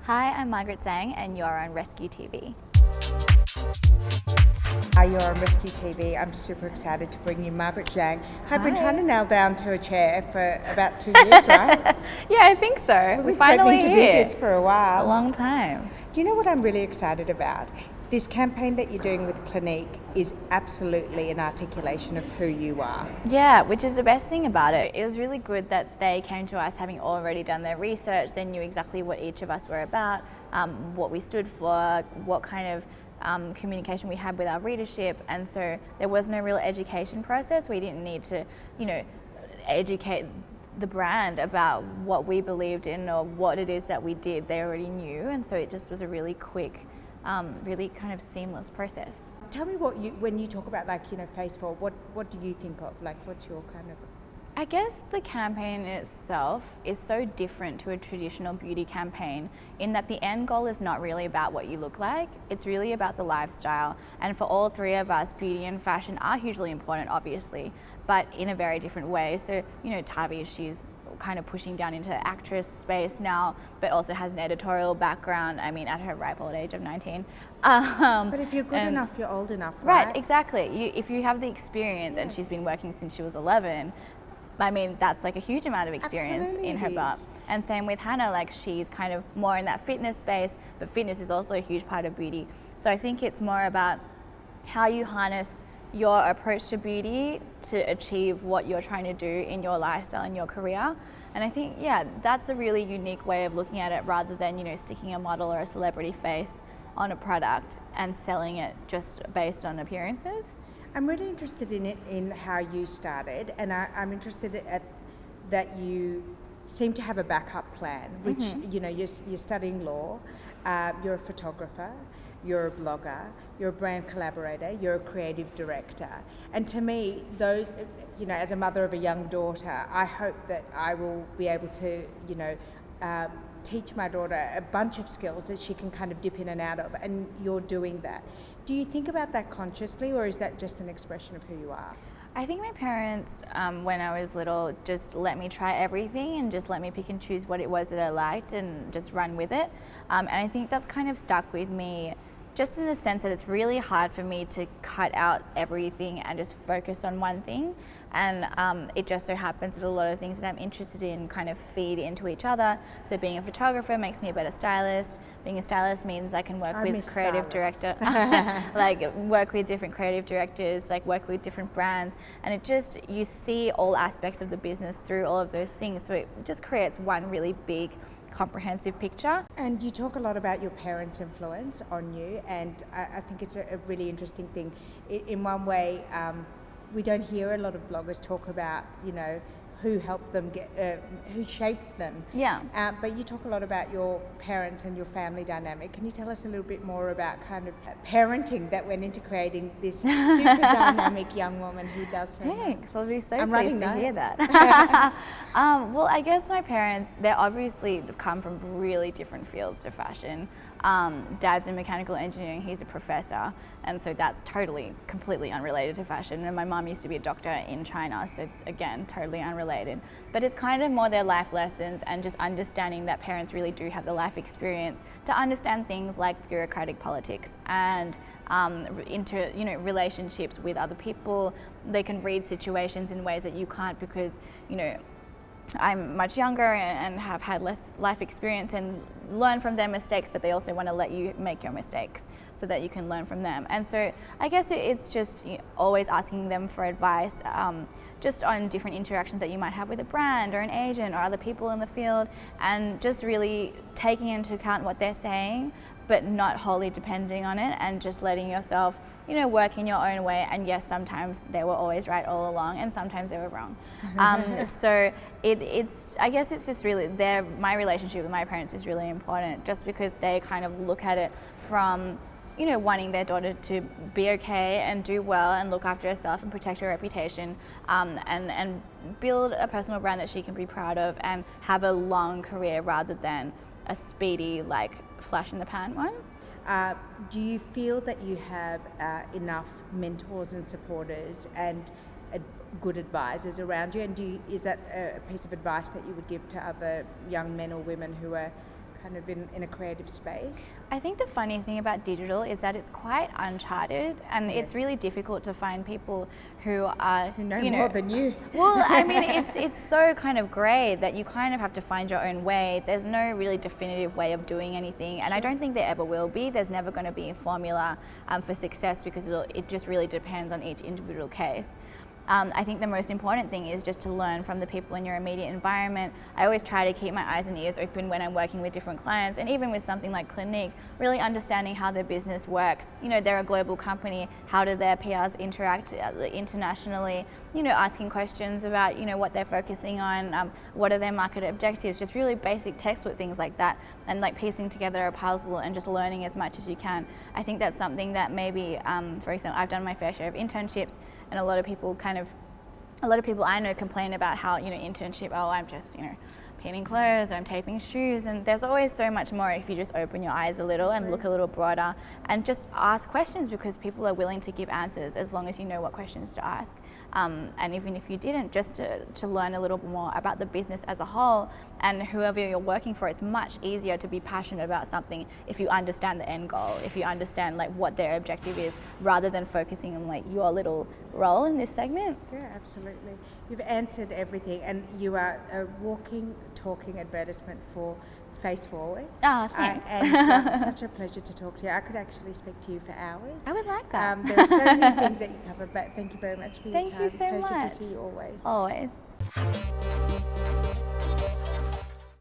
Hi, I'm Margaret Zhang and you're on Rescue TV. Hi, you're on Rescue TV. I'm super excited to bring you Margaret Zhang. I've been Hi. trying to nail down to a chair for about 2 years, right? Yeah, I think so. We've We're been finally threatening to do here. this for a A while. long time. Do you know what I'm really excited about? This campaign that you're doing with Clinique is absolutely an articulation of who you are. Yeah, which is the best thing about it. It was really good that they came to us having already done their research. They knew exactly what each of us were about, what we stood for, what kind of communication we had with our readership, and so there was no real education process. We didn't need to, educate the brand about what we believed in or what it is that we did. They already knew, and so it just was a really quick, really kind of seamless process. Tell me when you talk about Phase 4, what do you think of? What's your kind of... I guess the campaign itself is so different to a traditional beauty campaign in that the end goal is not really about what you look like, it's really about the lifestyle. And for all three of us, beauty and fashion are hugely important, obviously, but in a very different way. So, Tavi, she's kind of pushing down into the actress space now, but also has an editorial background, at her ripe old age of 19. But if you're good enough, you're old enough, right? Right, exactly. If you have the experience, and she's been working since she was 11, that's like a huge amount of experience Absolutely in her it belt. is. And same with Hannah, she's kind of more in that fitness space, but fitness is also a huge part of beauty. So I think it's more about how you harness your approach to beauty to achieve what you're trying to do in your lifestyle and your career. And I think, that's a really unique way of looking at it rather than, sticking a model or a celebrity face on a product and selling it just based on appearances. I'm really interested in how you started, and I'm interested that you seem to have a backup plan, which, you're studying law, you're a photographer, you're a blogger, you're a brand collaborator, you're a creative director. And to me, those, as a mother of a young daughter, I hope that I will be able to, teach my daughter a bunch of skills that she can kind of dip in and out of, and you're doing that. Do you think about that consciously, or is that just an expression of who you are? I think my parents, when I was little, just let me try everything and just let me pick and choose what it was that I liked and just run with it. And I think that's kind of stuck with me, just in the sense that it's really hard for me to cut out everything and just focus on one thing. And it just so happens that a lot of things that I'm interested in kind of feed into each other. So being a photographer makes me a better stylist. Being a stylist means I can work with creative director, work with different creative directors, work with different brands. And you see all aspects of the business through all of those things. So it just creates one really big, comprehensive picture. And you talk a lot about your parents' influence on you, and I think it's a really interesting thing. In one way, we don't hear a lot of bloggers talk about, who helped them who shaped them. Yeah. But you talk a lot about your parents and your family dynamic. Can you tell us a little bit more about kind of parenting that went into creating this super dynamic young woman who does so much? Thanks. I'll be so I'm pleased to writing hear notes. that. Well, I guess my parents, they obviously come from really different fields to fashion. Dad's in mechanical engineering, he's a professor, and so that's completely unrelated to fashion. And my mum used to be a doctor in China, so again, totally unrelated. But it's kind of more their life lessons and just understanding that parents really do have the life experience to understand things like bureaucratic politics and relationships with other people. They can read situations in ways that you can't because, I'm much younger and have had less life experience and learn from their mistakes, but they also want to let you make your mistakes so that you can learn from them. And so I guess it's just always asking them for advice, just on different interactions that you might have with a brand or an agent or other people in the field, and just really taking into account what they're saying, but not wholly depending on it, and just letting yourself work in your own way. And yes, sometimes they were always right all along, and sometimes they were wrong. So I guess it's just really my relationship with my parents is really important, just because they kind of look at it from wanting their daughter to be okay and do well and look after herself and protect her reputation, and build a personal brand that she can be proud of and have a long career rather than a speedy, flash in the pan one. Do you feel that you have enough mentors and supporters and good advisors around you? And is that a piece of advice that you would give to other young men or women who are kind of in a creative space? I think the funny thing about digital is that it's quite uncharted, and Yes. it's really difficult to find people who are Who know more than you. Well, I mean, it's so kind of grey that you kind of have to find your own way. There's no really definitive way of doing anything, and I don't think there ever will be. There's never going to be a formula for success, because it just really depends on each individual case. I think the most important thing is just to learn from the people in your immediate environment. I always try to keep my eyes and ears open when I'm working with different clients, and even with something like Clinique, really understanding how their business works. You know, they're a global company. How do their PRs interact internationally? You know, asking questions about, you know, what they're focusing on, what are their market objectives, just really basic textbook things like that, and like piecing together a puzzle and just learning as much as you can. I think that's something that maybe, for example, I've done my fair share of internships, and a lot of people I know complain about how, you know, internship, oh, I'm just, you know, painting clothes, or I'm taping shoes, and there's always so much more if you just open your eyes a little and look a little broader and just ask questions, because people are willing to give answers as long as you know what questions to ask. And even if you didn't, just to learn a little more about the business as a whole and whoever you're working for, it's much easier to be passionate about something if you understand the end goal, if you understand like what their objective is, rather than focusing on like your little role in this segment. Yeah, absolutely. You've answered everything, and you are a walking, talking advertisement for Face Forward. Ah, thanks. And such a pleasure to talk to you. I could actually speak to you for hours. I would like that. There are so many things that you cover, but thank you very much for your time. Thank you so Pleasure much. to see you always. Always.